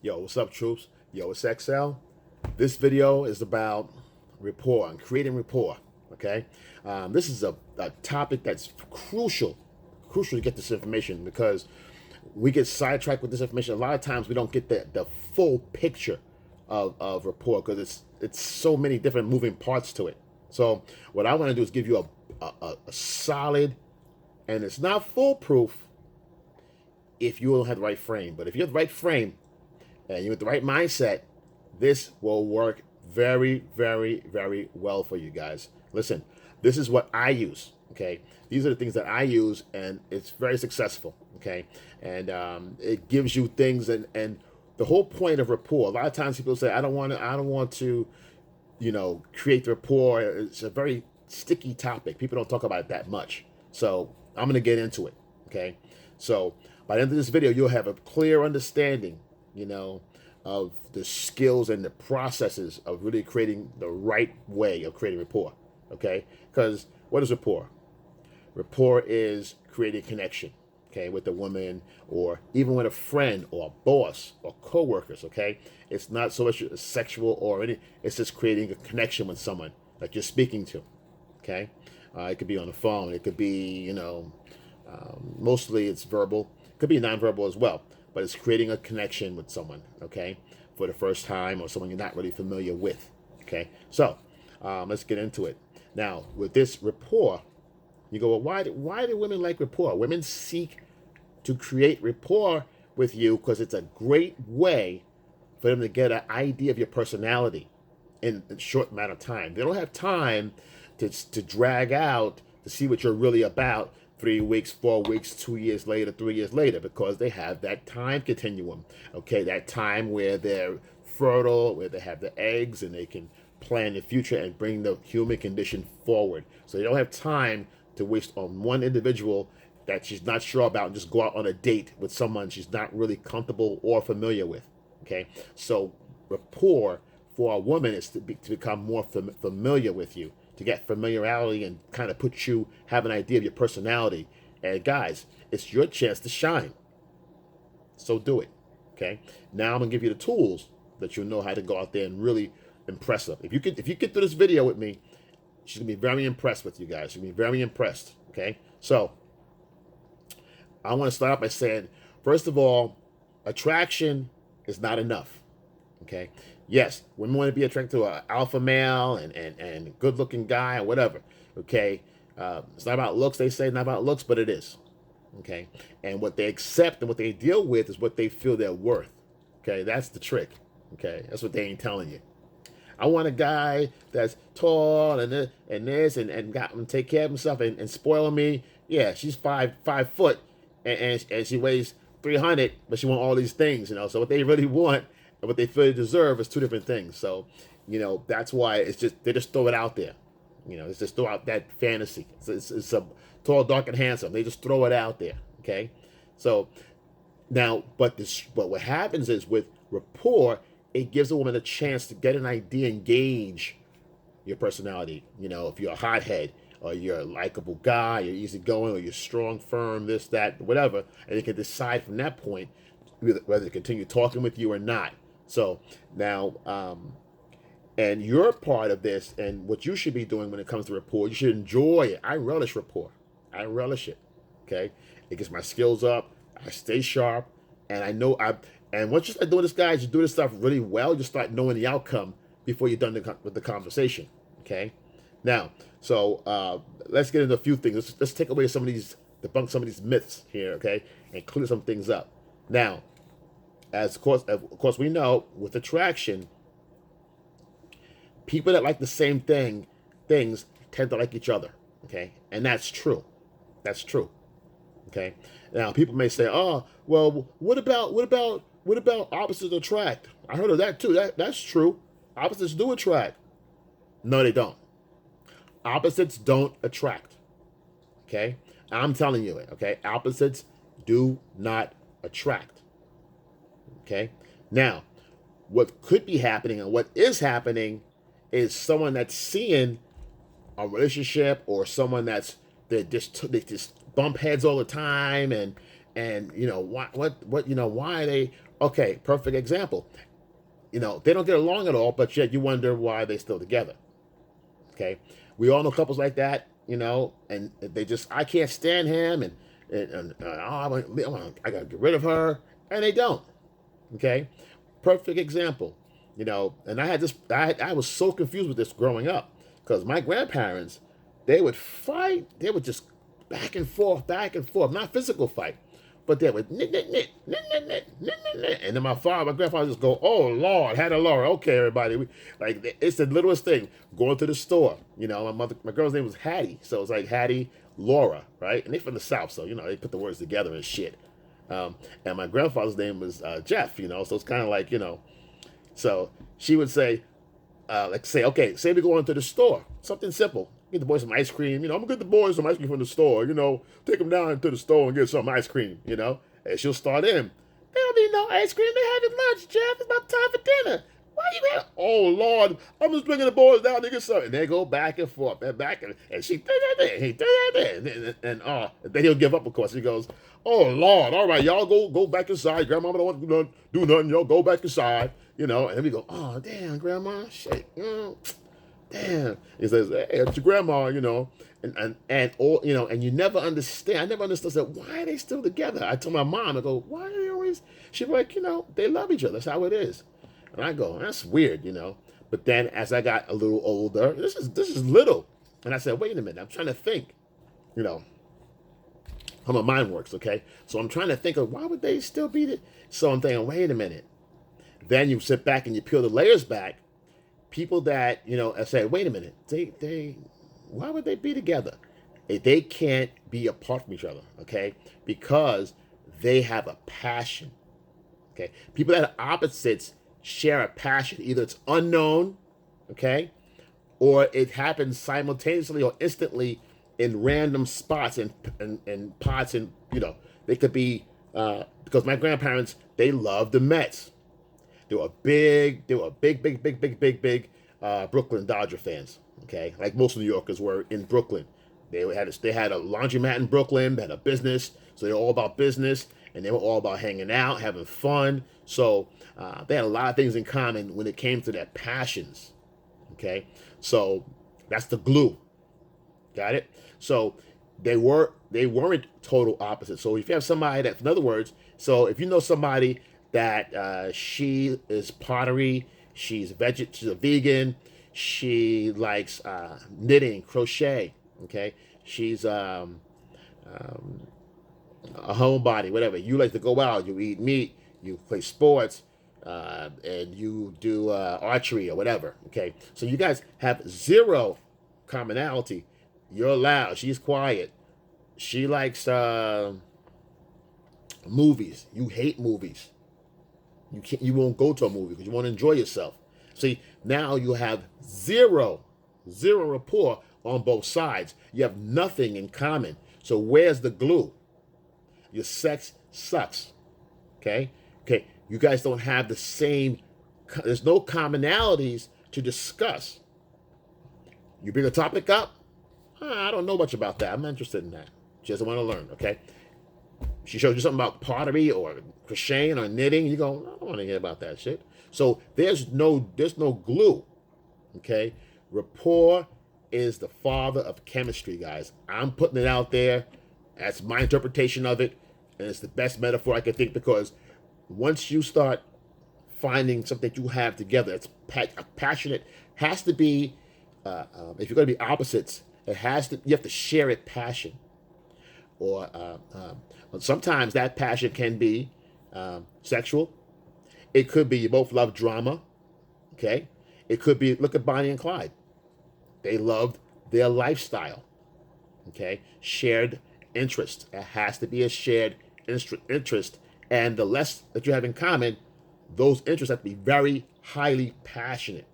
Yo, what's up, troops? Yo, it's XL. This video is about rapport and creating rapport. Okay, this is a topic that's crucial to get this information because we get sidetracked with this information. A lot of times we don't get the full picture of rapport because it's so many different moving parts to it. So what I want to do is give you a solid, and it's not foolproof if you don't have the right frame. But if you have the right frame and you have the right mindset, this will work very, very, very well for you guys. Listen, this is what I use. Okay, these are the things that I use, and it's very successful. Okay, and it gives you things, and the whole point of rapport. A lot of times people say, I don't want to, create the rapport. It's a very sticky topic. People don't talk about it that much. So I'm going to get into it. Okay, so by the end of this video, you'll have a clear understanding, of the skills and the processes of really creating the right way of creating rapport. Okay, because what is rapport? Rapport is creating connection, okay, with a woman or even with a friend or a boss or coworkers. Okay, it's not so much sexual or any. It's just creating a connection with someone that you're speaking to. Okay, it could be on the phone. It could be, mostly it's verbal. It could be nonverbal as well, but it's creating a connection with someone. Okay, for the first time or someone you're not really familiar with. Okay, so let's get into it now with this rapport. You go, well, why do women like rapport? Women seek to create rapport with you because it's a great way for them to get an idea of your personality in a short amount of time. They don't have time to drag out to see what you're really about 3 weeks, 4 weeks, 2 years later, 3 years later, because they have that time continuum. Okay, that time where they're fertile, where they have the eggs and they can plan the future and bring the human condition forward. So they don't have time to waste on one individual that she's not sure about and just go out on a date with someone she's not really comfortable or familiar with. Okay, so rapport for a woman is to become more familiar with you, to get familiarity and kind of put you, have an idea of your personality. And guys, it's your chance to shine. So do it. Okay, now I'm gonna give you the tools that you'll know how to go out there and really impress her. If you get through this video with me, she's gonna be very impressed with you guys. She's gonna be very impressed. Okay, so I want to start out by saying, first of all, attraction is not enough. Okay, yes, women want to be attracted to an alpha male and good looking guy or whatever. Okay, it's not about looks. They say not about looks, but it is. Okay, and what they accept and what they deal with is what they feel they're worth. Okay, that's the trick. Okay, that's what they ain't telling you. I want a guy that's tall and this and got him take care of himself and spoil me. Yeah, she's 5 foot and she weighs 300, but she want all these things, So what they really want and what they feel they deserve is two different things. So, that's why they just throw it out there. It's just throw out that fantasy. It's a tall, dark, and handsome. They just throw it out there. Okay, so now, but what happens is with rapport, it gives a woman a chance to get an idea and gauge your personality. If you're a hothead or you're a likable guy, you're easygoing, or you're strong, firm, this, that, whatever, and they can decide from that point whether to continue talking with you or not. So now, and you're part of this, and what you should be doing when it comes to rapport, you should enjoy it. I relish rapport. I relish it. Okay, it gets my skills up. I stay sharp, and I know And once you start doing this, guys, you do this stuff really well. You start knowing the outcome before you're done with the conversation. Okay. Now, so let's get into a few things. Let's take away debunk some of these myths here. Okay, and clear some things up. Now, of course, we know with attraction, people that like the same things tend to like each other. Okay, and that's true. That's true. Okay. Now, people may say, "Oh, well, what about opposites attract?" I heard of that too. That's true. Opposites do attract. No, they don't. Opposites don't attract. Okay? I'm telling you it. Okay? Opposites do not attract. Okay? Now, what could be happening and what is happening is someone that's seeing a relationship or someone they just bump heads all the time and And why are they okay? Perfect example. They don't get along at all, but yet you wonder why they're still together. Okay, we all know couples like that, and they just, I can't stand him, and I gotta get rid of her, and they don't. Okay, perfect example. And I had this, I was so confused with this growing up because my grandparents, they would fight, they would just back and forth, not physical fight, but they would knit, knit, knit, knit, knit, knit, knit, knit, knit. And then my grandfather just go, oh Lord, had a Lord. Okay, everybody. It's the littlest thing. Going to the store. My girl's name was Hattie. So it's like Hattie, Laura, right? And they from the South, so they put the words together and shit. And my grandfather's name was Jeff, so it's kind of like, so she would say, okay, say we go into the store. Something simple. Get the boys some ice cream. I'm gonna get the boys some ice cream from the store. Take them down to the store and get some ice cream. And she'll start in. They don't need no ice cream. They having lunch, Jeff. It's about time for dinner. Why you having? Oh Lord, I'm just bringing the boys down to get something. And they go back and forth and back and she and then he'll give up. Of course, he goes, oh Lord, all right, y'all go back inside. Grandmama don't want to do nothing. Y'all go back inside. And then we go, oh damn, Grandma, shit. Damn. He says, hey, it's your grandma, and you never understand. I never understood that why are they still together? I told my mom, I go, why are they always, she's like, they love each other. That's how it is. And I go, that's weird, But then as I got a little older, this is little. And I said, wait a minute, I'm trying to think, how my mind works, okay? So I'm trying to think of why would they still be it? So I'm thinking, wait a minute. Then you sit back and you peel the layers back. People that, say, wait a minute, they why would they be together? They can't be apart from each other, okay? Because they have a passion, okay? People that are opposites share a passion. Either it's unknown, okay? Or it happens simultaneously or instantly in random spots and pots and, they could be, because my grandparents, they loved the Mets. They were big Brooklyn Dodger fans. Okay, like most New Yorkers were in Brooklyn. They had a laundromat in Brooklyn. They had a business, so they were all about business, and they were all about hanging out, having fun. So they had a lot of things in common when it came to their passions. Okay, so that's the glue. Got it? So they weren't total opposites. So if you have somebody that, in other words, so if you know somebody that she is pottery, she's a vegan, she likes knitting, crochet, okay? She's a homebody, whatever. You like to go out, you eat meat, you play sports, and you do archery or whatever, okay? So you guys have zero commonality. You're loud, she's quiet. She likes movies. You hate movies. You won't go to a movie because you want to enjoy yourself. See, now you have zero rapport on both sides. You have nothing in common. So where's the glue? Your sex sucks. Okay? You guys don't have the same, there's no commonalities to discuss. You bring a topic up, I don't know much about that. I'm not interested in that. She doesn't want to learn, okay? She shows you something about pottery or crocheting or knitting. You go, I don't want to hear about that shit. So there's no glue, okay? Rapport is the father of chemistry, guys. I'm putting it out there. That's my interpretation of it, and it's the best metaphor I can think, because once you start finding something that you have together, it's passionate, has to be, if you're going to be opposites, you have to share it passion. Or sometimes that passion can be sexual. It could be you both love drama, okay? It could be, look at Bonnie and Clyde. They loved their lifestyle, okay? Shared interest. It has to be a shared interest. And the less that you have in common, those interests have to be very highly passionate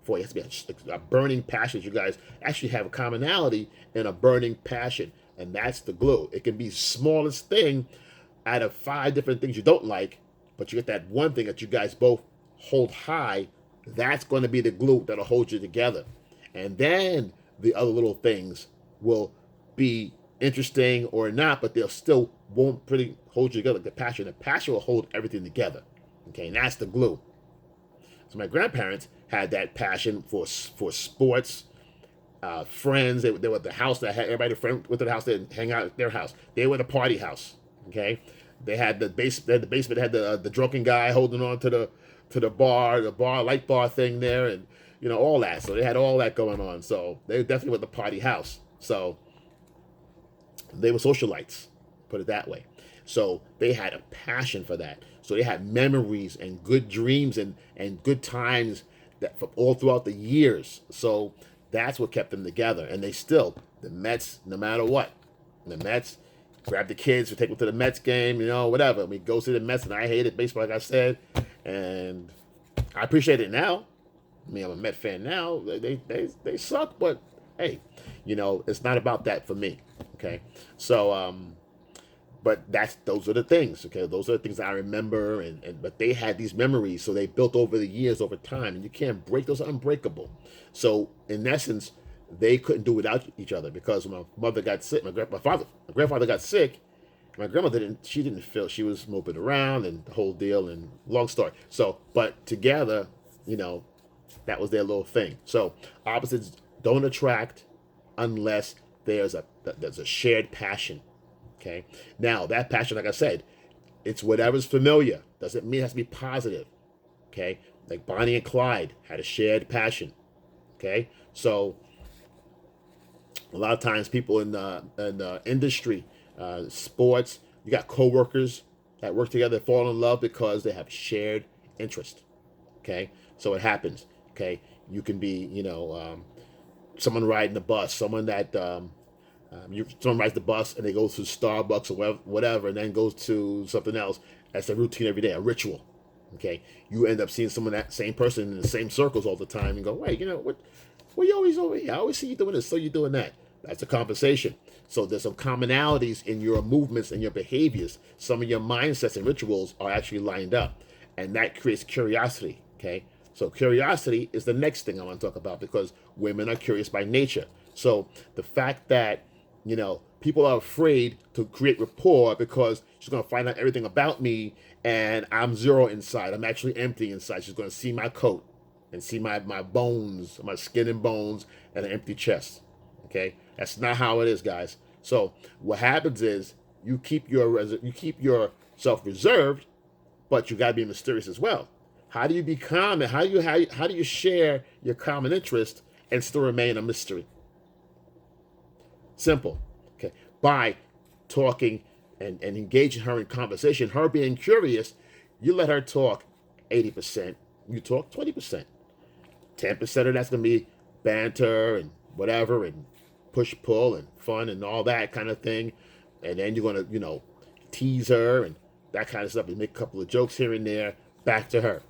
for you. It has to be a burning passion. You guys actually have a commonality in a burning passion. And that's the glue. It can be the smallest thing out of 5 different things you don't like, but you get that one thing that you guys both hold high. That's going to be the glue that'll hold you together. And then the other little things will be interesting or not, but they'll still won't pretty hold you together. The passion will hold everything together. Okay, and that's the glue. So my grandparents had that passion for sports, friends. They were at the house that had everybody friend went to the house. They hang out at their house. They were the party house. Okay, they had the base. They had the basement had the drunken guy holding on to the light bar thing there, and all that. So they had all that going on. So they definitely were the party house. So they were socialites, put it that way. So they had a passion for that. So they had memories and good dreams and good times that from all throughout the years. So that's what kept them together. And the Mets, no matter what, the Mets grab the kids, we take them to the Mets game, whatever. We go see the Mets, and I hated baseball, like I said, and I appreciate it now. I mean, I'm a Met fan now. They suck, but hey, it's not about that for me. Okay, so but those are the things. Okay, those are the things that I remember, but they had these memories, so they built over the years, over time, and you can't break those. Are unbreakable. So in essence, they couldn't do without each other, because when my mother got sick, my grandfather got sick. My grandma didn't feel, she was moping around and the whole deal, and long story. So, but together, that was their little thing. So opposites don't attract unless there's a shared passion. Okay. Now that passion, like I said, it's whatever's familiar. Doesn't mean it has to be positive. Okay. Like Bonnie and Clyde had a shared passion. Okay. So a lot of times people in the industry, sports, you got coworkers that work together, fall in love because they have shared interest. Okay. So it happens. Okay. You can be, someone riding the bus, someone that someone rides the bus and they go to Starbucks or whatever, and then goes to something else. That's a routine every day, a ritual. Okay, you end up seeing someone, that same person, in the same circles all the time, and go, wait, what you always over here? I always see you doing this, so you doing that. That's a conversation. So there's some commonalities in your movements and your behaviors. Some of your mindsets and rituals are actually lined up, and that creates curiosity. Okay. So curiosity is the next thing I want to talk about, because women are curious by nature. So the fact that, people are afraid to create rapport because she's going to find out everything about me and I'm zero inside. I'm actually empty inside. She's going to see my coat and see my bones, my skin and bones, and an empty chest. Okay? That's not how it is, guys. So what happens is you keep yourself reserved, but you got to be mysterious as well. How do you be common? How do you share your common interest and still remain a mystery? Simple. Okay. By talking and engaging her in conversation, her being curious, you let her talk 80%, you talk 20%. 10% of that's going to be banter and whatever, and push-pull and fun and all that kind of thing. And then you're going to, tease her and that kind of stuff, and make a couple of jokes here and there, back to her.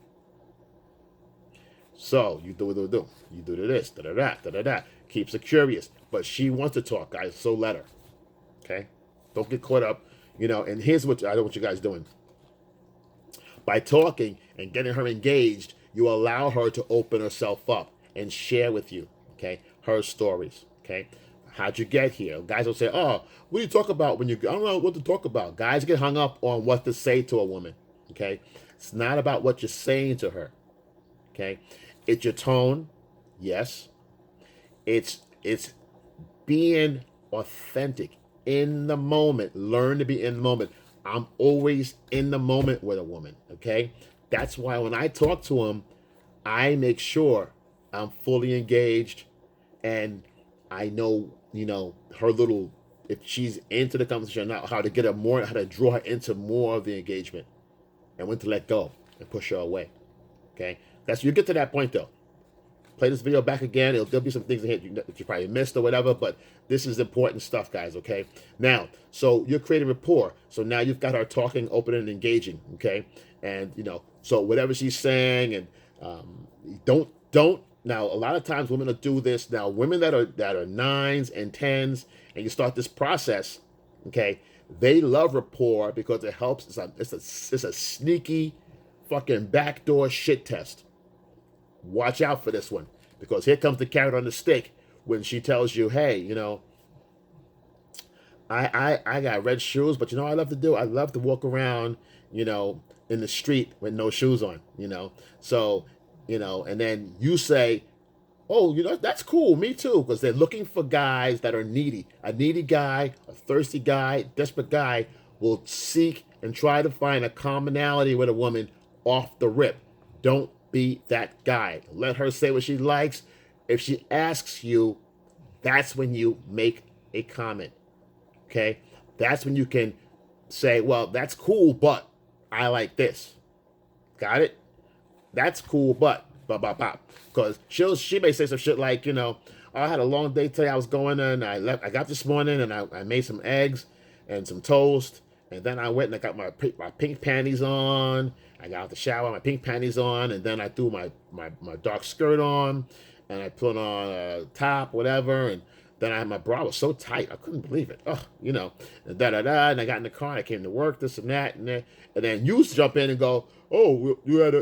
So you do. You do this, da-da-da. Keeps her curious. But she wants to talk, guys, so let her. Okay? Don't get caught up, and here's what I don't want you guys doing. By talking and getting her engaged, you allow her to open herself up and share with you, okay, her stories, okay? How'd you get here? Guys will say, oh, what do you talk about when I don't know what to talk about. Guys get hung up on what to say to a woman, okay? It's not about what you're saying to her, okay? It's your tone, yes. It's being authentic, in the moment. Learn to be in the moment. I'm always in the moment with a woman, okay? That's why when I talk to them, I make sure I'm fully engaged, and I know, her little, if she's into the conversation or not, how to get her more, how to draw her into more of the engagement, and when to let go and push her away, okay? You get to that point, though. Play this video back again. There'll be some things in here that you probably missed or whatever, but this is important stuff, guys, okay? Now, so you're creating rapport. So now you've got her talking, open, and engaging, okay? And, so whatever she's saying, and don't, now, a lot of times women will do this. Now, women that are 9s and 10s, and you start this process, okay, they love rapport because it helps. It's a sneaky fucking backdoor shit test. Watch out for this one, because here comes the carrot on the stick when she tells you, hey, I got red shoes, but you know what I love to do? I love to walk around, you know, in the street with no shoes on, you know. So, you know, and then you say, oh, you know, that's cool, me too, because they're looking for guys that are needy. A needy guy, a thirsty guy, desperate guy will seek and try to find a commonality with a woman off the rip. Don't be that guy. Let her say what she likes. If she asks you, that's when you make a comment. Okay? That's when you can say, well, that's cool, but I like this. Got it? That's cool, but bop bop bop. Because she may say some shit like, you know, "Oh, I had a long day today. I was going and I got this morning and I made some eggs and some toast. And then I went and I got my pink panties on. I got out the shower, my pink panties on, and then I threw my dark skirt on and I put on a top, whatever, and then my bra was so tight, I couldn't believe it. Oh, you know, and da da da. And I got in the car, and I came to work, this and that, and then you jump in and go, "Oh, you had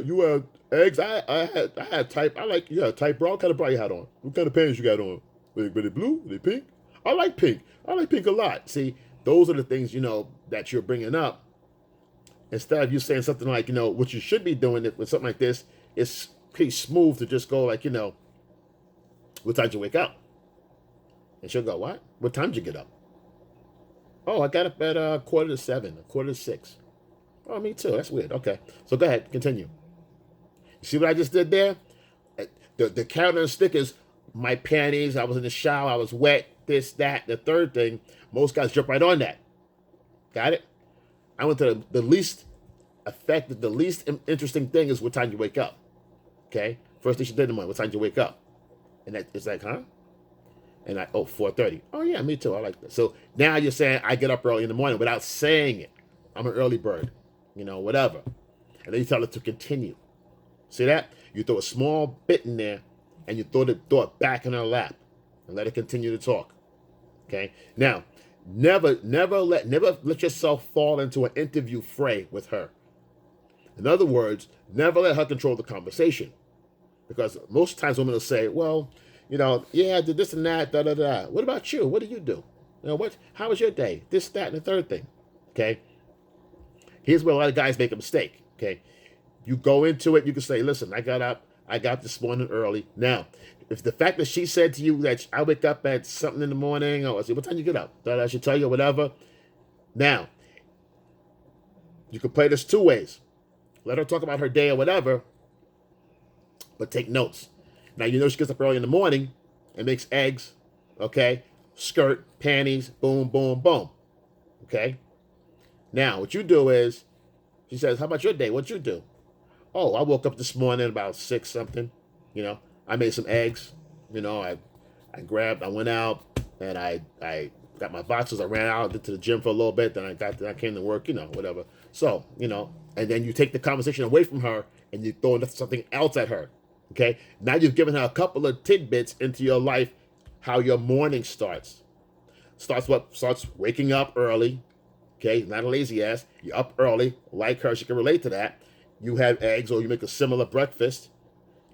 eggs. I had type. I like you had type bra. What kind of bra you had on? What kind of panties you got on? Were they blue? Were they pink? I like pink. I like pink a lot. See, those are the things you know that you're bringing up. Instead of you saying something like, you know, what you should be doing with something like this, it's pretty smooth to just go like, you know, what time did you wake up? And she'll go, what? What time did you get up? Oh, I got up at 7:45, 6:45. Oh, me too. That's weird. Okay. So go ahead. Continue. You see what I just did there? The carrot on the stick is my panties. I was in the shower. I was wet. This, that, the third thing. Most guys jump right on that. Got it? I went to the least effective, the least interesting thing is what time you wake up. Okay? First thing she did in the morning, what time did you wake up? And it's like, huh? And 4:30. Oh, yeah, me too. I like that. So now you're saying I get up early in the morning without saying it. I'm an early bird, you know, whatever. And then you tell her to continue. See that? You throw a small bit in there and you throw it back in her lap and let her continue to talk. Okay? Now, never let yourself fall into an interview fray with her. In other words, never let her control the conversation. Because most times women will say, well, you know, yeah, I did this and that, da da da. What about you? What do you do? You know, how was your day? This, that, and the third thing. Okay? Here's where a lot of guys make a mistake. Okay? You go into it, you can say, listen, I got this morning early. Now, if the fact that she said to you that I wake up at something in the morning, or I say, what time you get up? That I should tell you, or whatever. Now, you can play this two ways. Let her talk about her day or whatever, but take notes. Now, you know she gets up early in the morning and makes eggs, okay? Skirt, panties, boom, boom, boom, okay? Now, what you do is, she says, how about your day? What'd you do? Oh, I woke up this morning about 6 something, you know. I made some eggs, you know. I went out and I got my boxes. I ran out to the gym for a little bit. Then I came to work, you know, whatever. So, you know, and then you take the conversation away from her and you throw something else at her. Okay, now you've given her a couple of tidbits into your life, how your morning starts. Starts waking up early. Okay, not a lazy ass. You're up early, like her. She can relate to that. You have eggs, or you make a similar breakfast.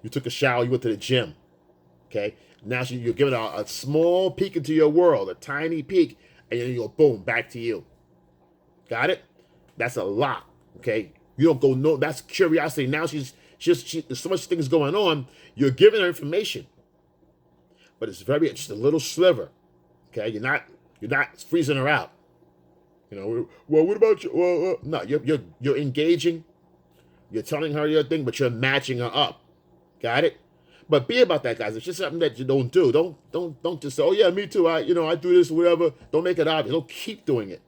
You took a shower. You went to the gym. Okay, now you're giving her a small peek into your world, a tiny peek, and then you go boom back to you. Got it? That's a lot. Okay, you don't go no. That's curiosity. Now there's so much things going on. You're giving her information, but it's just a little sliver. Okay, you're not freezing her out. You know, well, what about you? Well, no, you're engaging. You're telling her your thing, but you're matching her up. Got it? But be about that, guys. It's just something that you don't do. Don't just say, oh yeah, me too. I do this, whatever. Don't make it obvious. Don't keep doing it.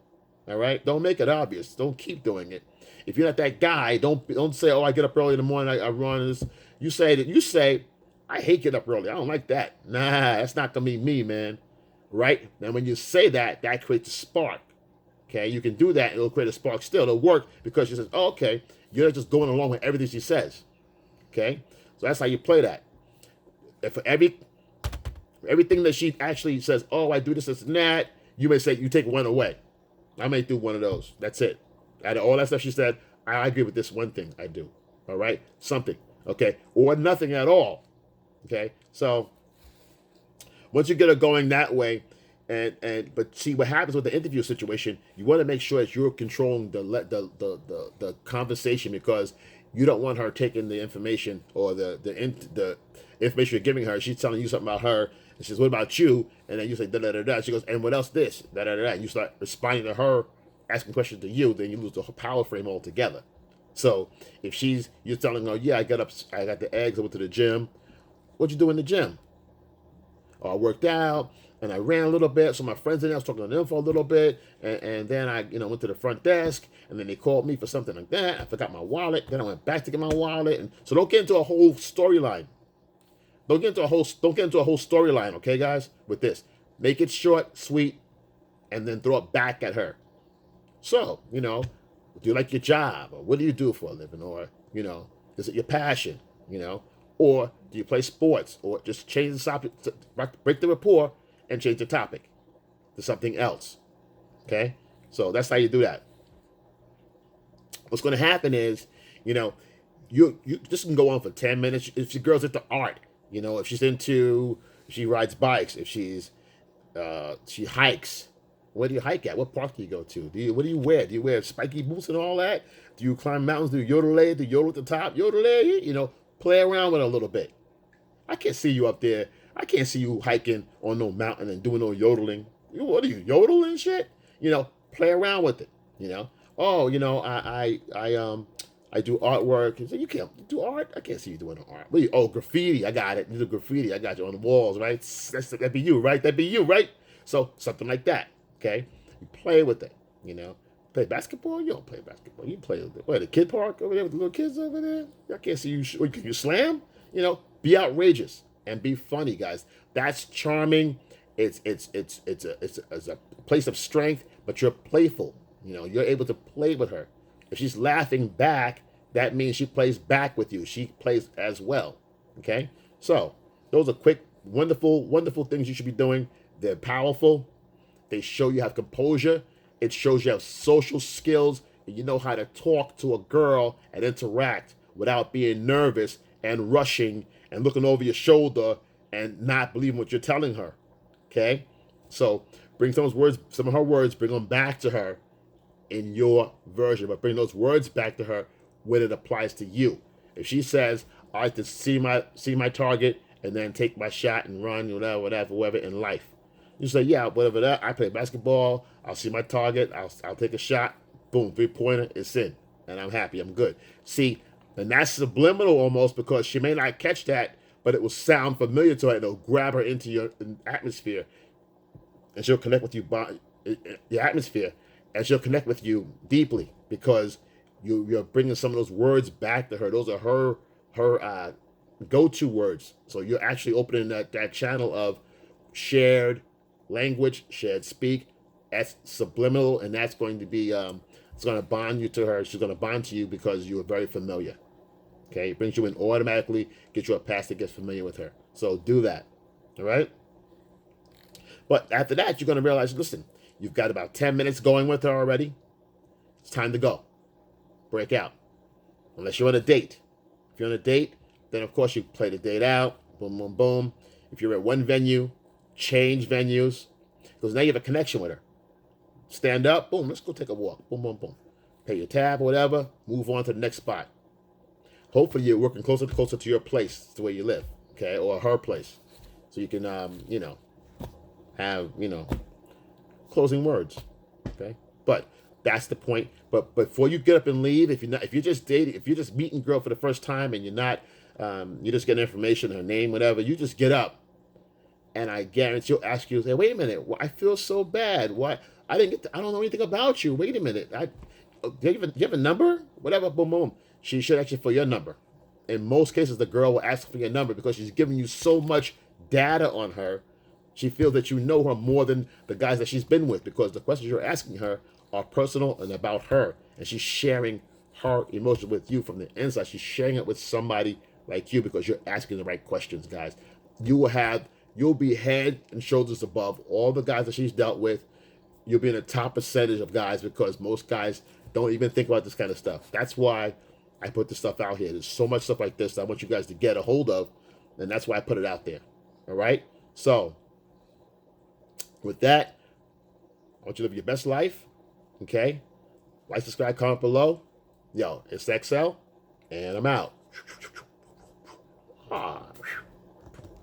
All right? Don't make it obvious. Don't keep doing it. If you're not that guy, don't say, oh, I get up early in the morning, I run this. You say, I hate getting up early. I don't like that. Nah, that's not gonna be me, man. Right? Now when you say that creates a spark. Okay, you can do that, and it'll create a spark still. It'll work because she says, oh, okay, you're just going along with everything she says. Okay? So that's how you play that. If for everything that she actually says, oh, I do this, this, and that, you may say, you take one away. I may do one of those. That's it. Out of all that stuff she said, I agree with this one thing I do. All right? Something. Okay? Or nothing at all. Okay? So, once you get her going that way, But see what happens with the interview situation. You want to make sure that you're controlling the conversation, because you don't want her taking the information or the information you're giving her. She's telling you something about her, and she says, "What about you?" And then you say da da da da. She goes, "And what else? This da da da da." And you start responding to her, asking questions to you. Then you lose the whole power frame altogether. So if you're telling her, "Yeah, I got the eggs. I went to the gym." What'd you do in the gym? Or I worked out and I ran a little bit. So my friends in there, I was talking to them for a little bit, and then I, went to the front desk, and then they called me for something like that. I forgot my wallet. Then I went back to get my wallet, and so don't get into a whole storyline. Don't get into a whole storyline, okay, guys? With this, make it short, sweet, and then throw it back at her. So, do you like your job, or what do you do for a living, or is it your passion, or do you play sports, or just change the topic, break the rapport, and change the topic to something else. Okay, so that's how you do that. What's going to happen is, you this can go on for 10 minutes. If the girl's into art, if she rides bikes, if she hikes. Where do you hike at? What park do you go to? What do you wear? Do you wear spiky boots and all that? Do you climb mountains? Do you yodel at the top? Yodel, play around with it a little bit. I can't see you up there. I can't see you hiking on no mountain and doing no yodeling. What are you, yodeling shit? Play around with it. Oh, I do artwork. You say, you can't do art? I can't see you doing art. Graffiti. I got it. You do graffiti. I got you on the walls, right? That'd be you, right? That'd be you, right? So something like that. Okay, you play with it. Play basketball. You don't play basketball. You play the kid park over there with the little kids over there. I can't see you. Can you slam? Be outrageous and be funny, guys. That's charming. It's a place of strength, but you're playful. You're able to play with her. If she's laughing back, that means she plays back with you. She plays as well. Okay, so those are quick, wonderful, wonderful things you should be doing. They're powerful. They show you have composure. It shows you have social skills, and you know how to talk to a girl and interact without being nervous and rushing and looking over your shoulder and not believing what you're telling her. Okay? So bring some of her words, bring them back to her in your version, but bring those words back to her when it applies to you. If she says, "I like to see my target and then take my shot and run, whatever in life," you say, "Yeah, whatever that. I play basketball. I'll see my target. I'll take a shot. Boom, 3-pointer. It's in, and I'm happy. I'm good." See, and that's subliminal almost, because she may not catch that, but it will sound familiar to her. It'll grab her into your atmosphere, and she'll connect with you by your atmosphere, and she'll connect with you deeply because you're bringing some of those words back to her. Those are her go-to words. So you're actually opening that channel of shared language, shared speak. That's subliminal, and that's going to be it's going to bond you to her. She's going to bond to you because you are very familiar. Okay, it brings you in automatically, gets you a pass that gets familiar with her. So do that. All right. But after that, you're going to realize, listen, you've got about 10 minutes going with her already. It's time to go. Break out. Unless you're on a date. If you're on a date, then of course you play the date out. Boom, boom, boom. If you're at one venue, change venues, because now you have a connection with her. Stand up, boom, let's go take a walk. Boom, boom, boom. Pay your tab or whatever, move on to the next spot. Hopefully you're working closer to your place, to where you live, okay, or her place. So you can, have, closing words, okay? But that's the point. But before you get up and leave, if you're just meeting a girl for the first time and you're not, you're just getting information, her name, whatever, you just get up. And I guarantee she'll ask you, say, "Wait a minute, I feel so bad. Why? I don't know anything about you. Wait a minute. Do you have a number? Whatever, boom, boom." She should ask you for your number. In most cases, the girl will ask for your number because she's giving you so much data on her. She feels that you know her more than the guys that she's been with, because the questions you're asking her are personal and about her. And she's sharing her emotions with you from the inside. She's sharing it with somebody like you because you're asking the right questions, guys. You'll be head and shoulders above all the guys that she's dealt with. You'll be in the top percentage of guys because most guys don't even think about this kind of stuff. That's why I put this stuff out here. There's so much stuff like this that I want you guys to get a hold of, and that's why I put it out there. All right? So With that, I want you to live your best life. Okay? Like, subscribe, comment below. Yo, it's XL, and I'm out. Ah.